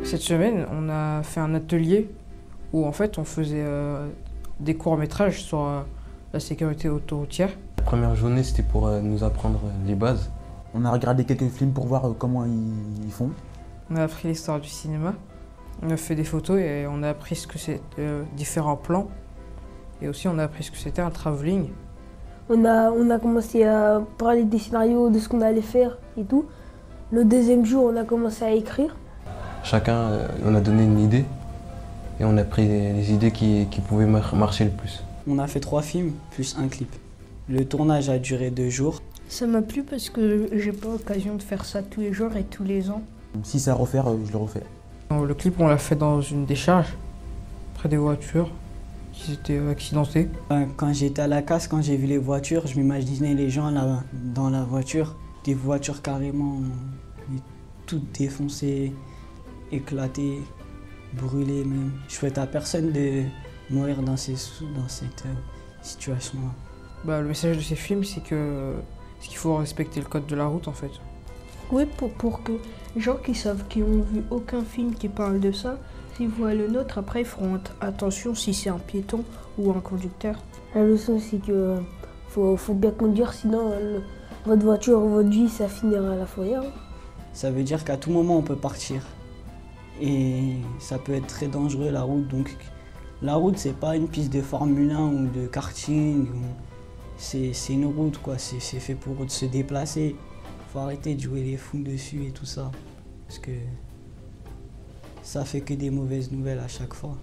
Cette semaine, on a fait un atelier où en fait on faisait des courts-métrages sur la sécurité autoroutière. La première journée, c'était pour nous apprendre les bases. On a regardé quelques films pour voir comment ils font. On a appris l'histoire du cinéma, on a fait des photos et on a appris ce que c'est différents plans. Et aussi on a appris ce que c'était un travelling. On a commencé à parler des scénarios, de ce qu'on allait faire et tout. Le deuxième jour, on a commencé à écrire. Chacun, on a donné une idée et on a pris les idées qui pouvaient marcher le plus. On a fait 3 films plus un clip. Le tournage a duré 2 jours. Ça m'a plu parce que j'ai pas l'occasion de faire ça tous les jours et tous les ans. Si c'est à refaire, je le refais. Le clip, on l'a fait dans une décharge, près des voitures qui étaient accidentées. Quand j'étais à la casse, quand j'ai vu les voitures, je m'imaginais les gens là dans la voiture. Des voitures carrément toutes défoncées, éclatées, brûlées même. Je souhaite à personne de mourir dans cette situation-là. Le message de ces films, c'est qu'il faut respecter le code de la route en fait. Oui, pour que les gens qui ont vu aucun film qui parle de ça, s'ils voient le nôtre, après ils feront attention si c'est un piéton ou un conducteur. La leçon, c'est que faut bien conduire, sinon votre voiture ou votre vie, ça finira à la fourrière. Ça veut dire qu'à tout moment, on peut partir. Et ça peut être très dangereux, la route. Donc, la route, c'est pas une piste de Formule 1 ou de karting. C'est une route, quoi. C'est fait pour se déplacer. Faut arrêter de jouer les fous dessus et tout ça. Parce que ça fait que des mauvaises nouvelles à chaque fois.